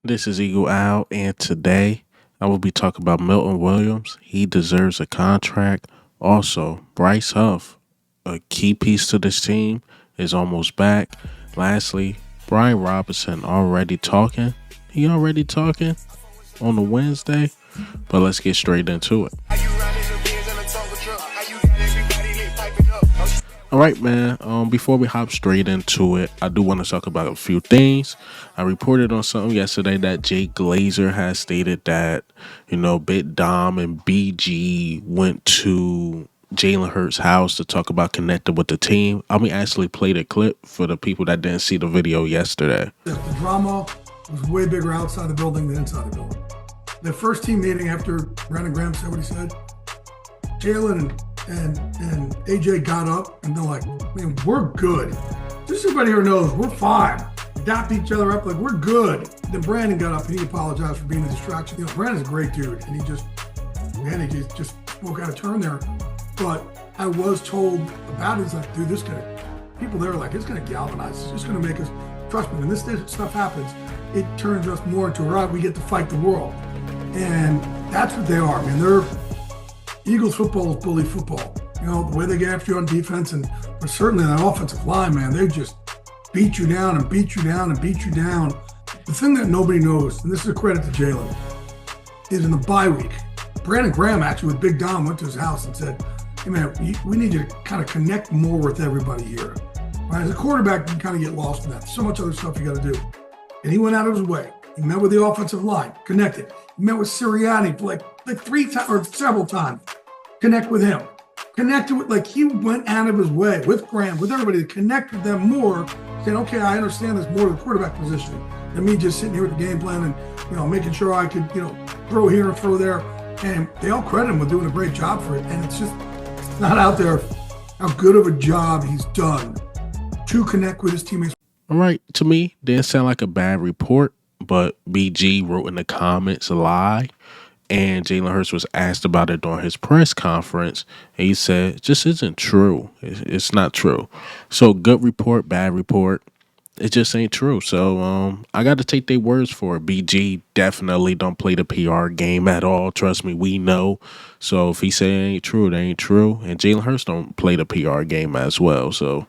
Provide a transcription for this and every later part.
This is Eagle Owl, and today I will be talking about Milton Williams. He deserves a contract. Also, Bryce Huff, a key piece to this team, is almost back. Lastly, Brian Robinson already talking. He already talking on a Wednesday, but let's get straight into it. All right, man. Before we hop straight into it, I do want to talk about a few things. I reported on something yesterday that Jay Glazer has stated that Bit Dom and BG went to Jalen Hurts' house to talk about connecting with the team. I mean, actually play the clip for the people that didn't see the video yesterday. The drama was way bigger outside the building than inside the building. The first team meeting after Brandon Graham said what he said, Jalen and AJ got up and they're like, man, we're good. Just so everybody here knows we're fine. Dapped each other up like we're good. Then Brandon got up and he apologized for being a distraction. Brandon's a great dude and he just spoke out of turn there. But I was told about it. It's like, dude, people there are like, it's gonna galvanize. It's just gonna make us, trust me, when this stuff happens, it turns us more into, all right, we get to fight the world. And that's what they are, man. Eagles football is bully football. The way they get after you on defense but certainly on that offensive line, man, they just beat you down and beat you down and beat you down. The thing that nobody knows, and this is a credit to Jalen, is in the bye week, Brandon Graham actually with Big Dom went to his house and said, hey man, we need you to kind of connect more with everybody here. Right? As a quarterback, you can kind of get lost in that. So much other stuff you got to do. And he went out of his way. He met with the offensive line, connected. He met with Sirianni for like 3 times or several times. Connect with him. Connected with, he went out of his way with Graham, with everybody to connect with them more, saying, okay, I understand there's more to the quarterback position than me just sitting here with the game plan and, making sure I could, throw here and throw there. And they all credit him with doing a great job for it. And it's not out there how good of a job he's done to connect with his teammates. All right, to me, didn't sound like a bad report, but BG wrote in the comments a lie. And Jalen Hurts was asked about it during his press conference. And he said, just isn't true. It's not true. So good report, bad report. It just ain't true. So I got to take their words for it. BG definitely don't play the PR game at all. Trust me, we know. So if he say it ain't true, it ain't true. And Jalen Hurts don't play the PR game as well. So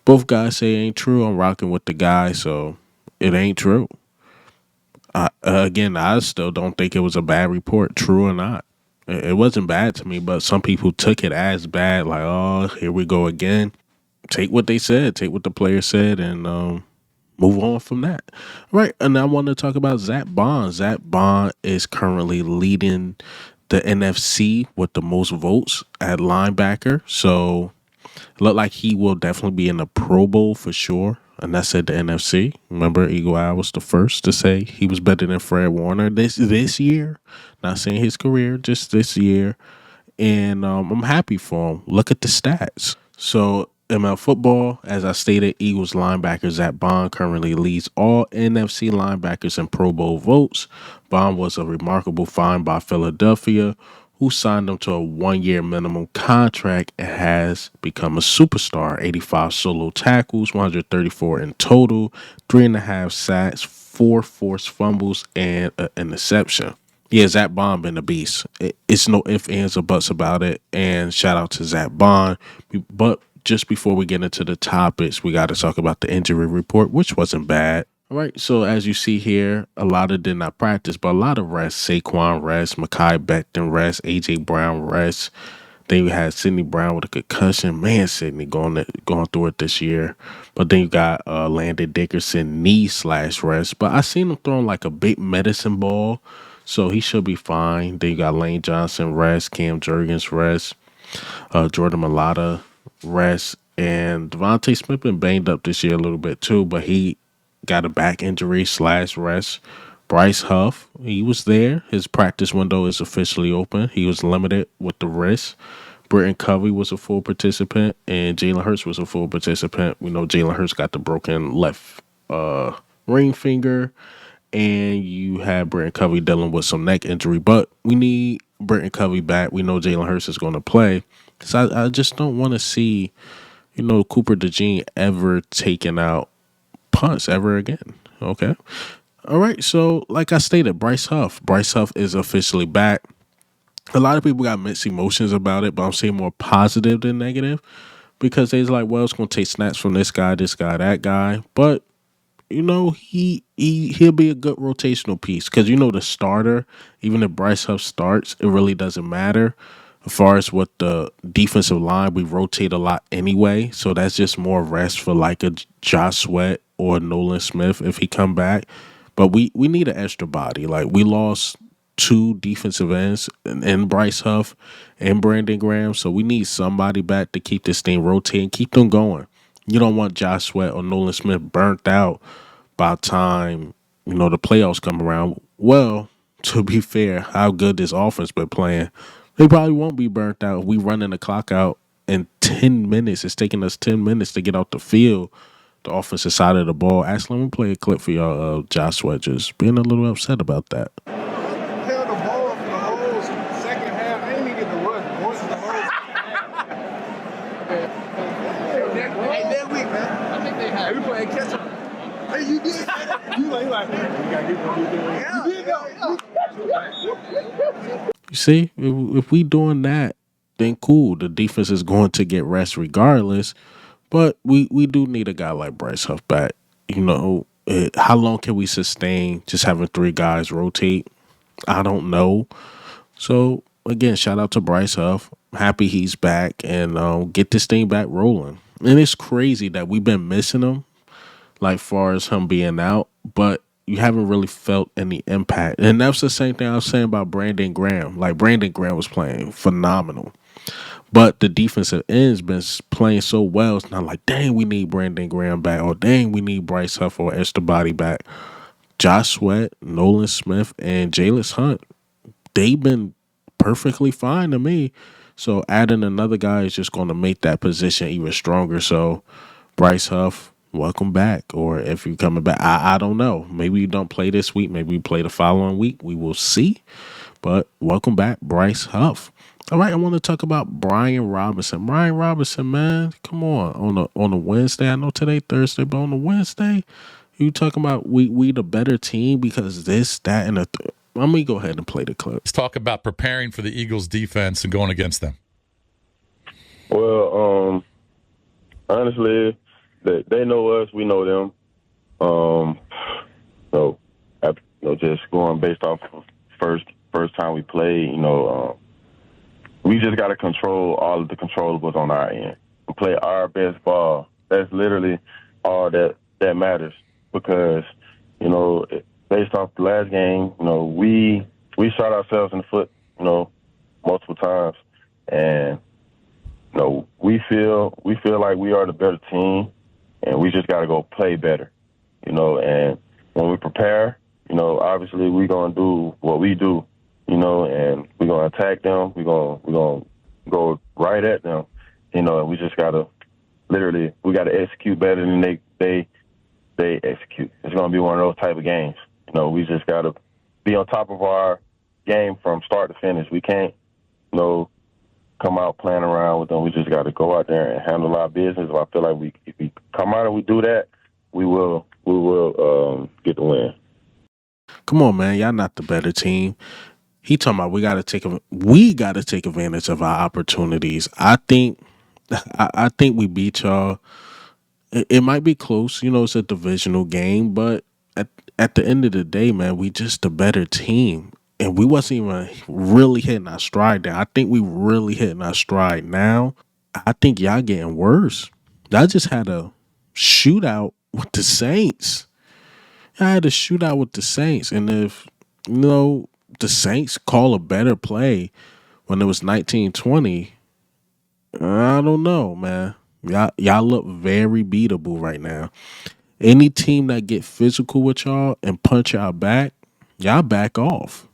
both guys say it ain't true. I'm rocking with the guy. So it ain't true. Again, I still don't think it was a bad report, true or not. It wasn't bad to me, but some people took it as bad, like, oh, here we go again. Take what they said, take what the player said, and move on from that. Right, and I want to talk about Zack Baun. Zack Baun is currently leading the NFC with the most votes at linebacker, so it looked like he will definitely be in the Pro Bowl for sure. And that's at the NFC. Remember, Eagle Eye was the first to say he was better than Fred Warner this year. Not saying his career, just this year. And I'm happy for him. Look at the stats. So, ML football, as I stated, Eagles linebacker Zack Baun currently leads all NFC linebackers in Pro Bowl votes. Baun was a remarkable find by Philadelphia, who signed him to a 1-year minimum contract and has become a superstar. 85 solo tackles, 134 in total, 3.5 sacks, 4 forced fumbles, and an interception. Yeah, Zack Baun been a beast. It's no ifs, ands, or buts about it. And shout out to Zack Baun. But just before we get into the topics, we got to talk about the injury report, which wasn't bad. All right, so as you see here, a lot of did not practice, but a lot of rest. Saquon rest, Mekhi Becton rest, A.J. Brown rest. Then you had Sidney Brown with a concussion. Man, Sidney going through it this year. But then you got Landon Dickerson knee/rest. But I seen him throwing like a big medicine ball, so he should be fine. Then you got Lane Johnson rest, Cam Jurgens rest, Jordan Mailata rest, and Devontae Smith been banged up this year a little bit too, but he got a back injury/rest. Bryce Huff, he was there. His practice window is officially open. He was limited with the wrist. Britton Covey was a full participant, and Jalen Hurts was a full participant. We know Jalen Hurts got the broken left ring finger, and you had Britton Covey dealing with some neck injury. But we need Britton Covey back. We know Jalen Hurts is going to play. So I just don't want to see, Cooper DeJean ever taking out punts ever again. Okay. All right, so like I stated, Bryce Huff. Bryce Huff is officially back. A lot of people got mixed emotions about it, but I'm seeing more positive than negative because they's like, well, it's gonna take snaps from this guy, that guy. But he'll be a good rotational piece because the starter, even if Bryce Huff starts, it really doesn't matter. As far as what the defensive line, we rotate a lot anyway, so that's just more rest for like a Josh Sweat or Nolan Smith if he come back. But we need an extra body. Like we lost two defensive ends and Bryce Huff and Brandon Graham, so we need somebody back to keep this thing rotating, keep them going. You don't want Josh Sweat or Nolan Smith burnt out by the time the playoffs come around. Well, to be fair, how good this offense been playing, they probably won't be burnt out. We running the clock out in 10 minutes. It's taking us 10 minutes to get out the field. The offensive side of the ball. Actually, let me play a clip for y'all of Josh Sweat just being a little upset about that. Held the ball for the whole second half. I didn't even get the run. Most of the whole Hey, that week, man. I think they had. We playing catch up. Hey, you did. You like, you gotta get what you doing. Yeah, you did though. You see, if we doing that, then cool. The defense is going to get rest regardless. But we do need a guy like Bryce Huff back. How long can we sustain just having three guys rotate? I don't know. So again, shout out to Bryce Huff. Happy he's back and get this thing back rolling. And it's crazy that we've been missing him, like far as him being out, but you haven't really felt any impact. And that's the same thing I was saying about Brandon Graham. Like Brandon Graham was playing phenomenal. But the defensive end's been playing so well. It's not like, dang, we need Brandon Graham back, or dang, we need Bryce Huff or Esther Body back. Josh Sweat, Nolan Smith, and Jaylus Hunt, they've been perfectly fine to me. So adding another guy is just going to make that position even stronger. So Bryce Huff, welcome back. Or if you're coming back, I don't know. Maybe you don't play this week. Maybe you play the following week. We will see. But welcome back, Bryce Huff. All right, I want to talk about Brian Robinson. Brian Robinson, man, come on a Wednesday. I know today Thursday, but on a Wednesday, you talking about we the better team because this, that, and the. Let me go ahead and play the clip. Let's talk about preparing for the Eagles defense and going against them. Well, honestly, they know us, we know them. Just going based off of first time we played, we just got to control all of the controllables on our end and play our best ball. That's literally all that matters because, based off the last game, we shot ourselves in the foot, multiple times. And, we feel like we are the better team and we just got to go play better, and when we prepare, obviously we're going to do what we do, and we're going to attack them. We're going to go right at them, and we just got to we got to execute better than they execute. It's going to be one of those type of games. We just got to be on top of our game from start to finish. We can't, come out playing around with them. We just got to go out there and handle our business. I feel like if we come out and we do that, we will get the win. Come on, man, y'all not the better team. He talking about we got to take advantage of our opportunities. I think we beat y'all. It might be close, it's a divisional game, but at the end of the day, man, we just a better team. And we wasn't even really hitting our stride there. I think we really hitting our stride now. I think y'all getting worse. I just had a shootout with the Saints. I had a shootout with the Saints. And if, the Saints call a better play when it was 19-20, I don't know, man. Y'all look very beatable right now. Any team that get physical with y'all and punch y'all back, y'all back off.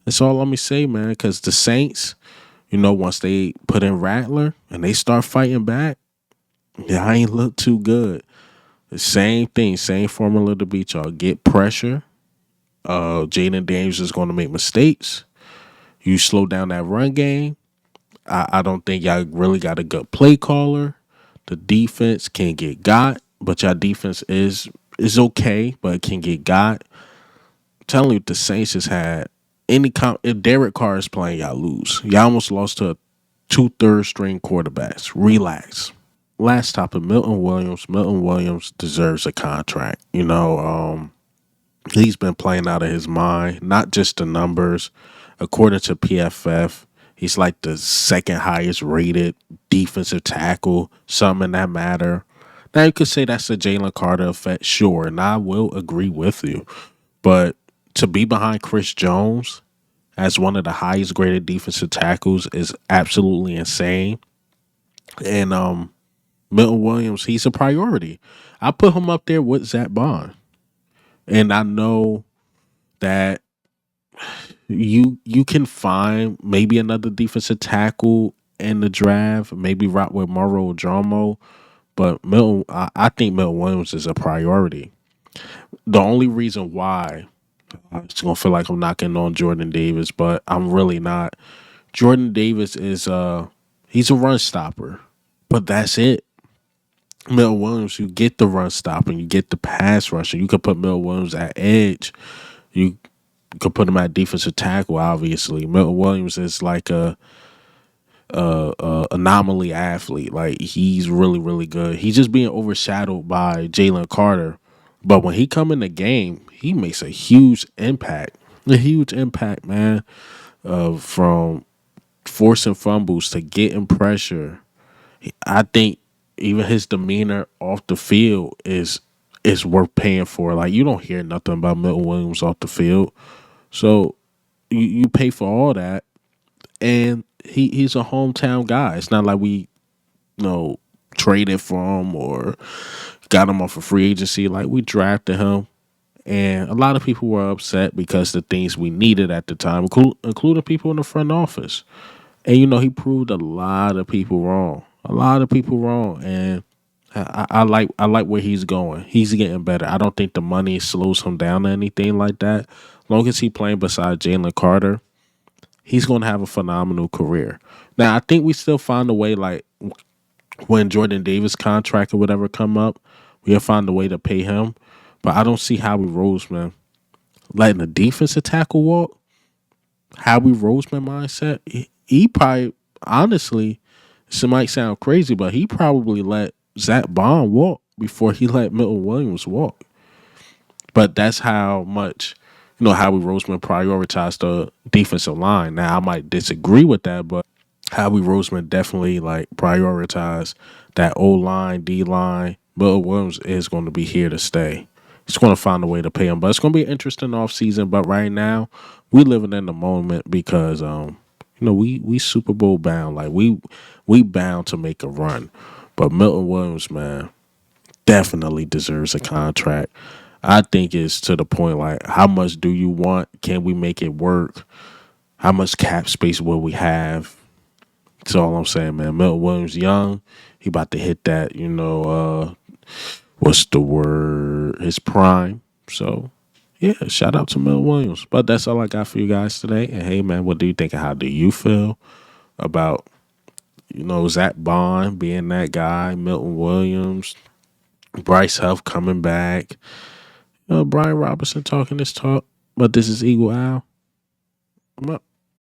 That's all let me say, man, because the Saints, once they put in Rattler and they start fighting back, y'all ain't look too good. The same thing, same formula to beat y'all. Get pressure. Jaden Daniels is going to make mistakes. You slow down that run game. I don't think y'all really got a good play caller. The defense can get got, but y'all defense is okay, but it can get got. telling you, the Saints just had if Derek Carr is playing, y'all lose. Y'all almost lost to 2 third-string quarterbacks. Relax. Last topic, Milton Williams. Milton Williams deserves a contract. He's been playing out of his mind, not just the numbers. According to PFF, he's like the second highest rated defensive tackle, something in that matter. Now, you could say that's a Jalen Carter effect, sure, and I will agree with you. But to be behind Chris Jones as one of the highest graded defensive tackles is absolutely insane. And Milton Williams, he's a priority. I put him up there with Zack Baun. And I know that you can find maybe another defensive tackle in the draft, maybe right with Moro Jomo, but I think Milton Williams is a priority. The only reason why it's gonna feel like I'm knocking on Jordan Davis, but I'm really not. Jordan Davis is he's a run stopper, but that's it. Milton Williams, you get the run stopping, you get the pass rushing. You could put Milton Williams at edge. You could put him at defensive tackle. Obviously, Milton Williams is like a anomaly athlete. Like, he's really really good. He's just being overshadowed by Jalen Carter, but when he come in the game, he makes a huge impact. A huge impact, man. From forcing fumbles to getting pressure. I think even his demeanor off the field is worth paying for. Like, you don't hear nothing about Milton Williams off the field, so you pay for all that, and he's a hometown guy. It's not like we traded for him or got him off a free agency. Like, we drafted him, and a lot of people were upset because the things we needed at the time, including people in the front office. And he proved a lot of people wrong. A lot of people wrong. And I like where he's going. He's getting better. I don't think the money slows him down or anything like that. As long as he's playing beside Jalen Carter, he's going to have a phenomenal career. Now, I think we still find a way, like when Jordan Davis contract or whatever come up, we'll find a way to pay him. But I don't see Howie Roseman letting a defensive tackle walk. Howie Roseman mindset. He probably, honestly, this might sound crazy, but he probably let Zack Baun walk before he let Milton Williams walk. But that's how much, Howie Roseman prioritized the defensive line. Now, I might disagree with that, but Howie Roseman definitely prioritized that O-line, D-line. Milton Williams is going to be here to stay. He's going to find a way to pay him. But it's going to be an interesting offseason. But right now, we living in the moment because we Super Bowl bound. Like, we bound to make a run. But Milton Williams, man, definitely deserves a contract. I think it's to the point, like, how much do you want? Can we make it work? How much cap space will we have? That's all I'm saying, man. Milton Williams young. He about to hit that, what's the word? His prime. So, yeah, shout out to Milton Williams. But that's all I got for you guys today. And hey, man, what do you think? How do you feel about, Zack Baun being that guy, Milton Williams, Bryce Huff coming back, Brian Robinson talking this talk? But this is Eagle Owl. I'm up.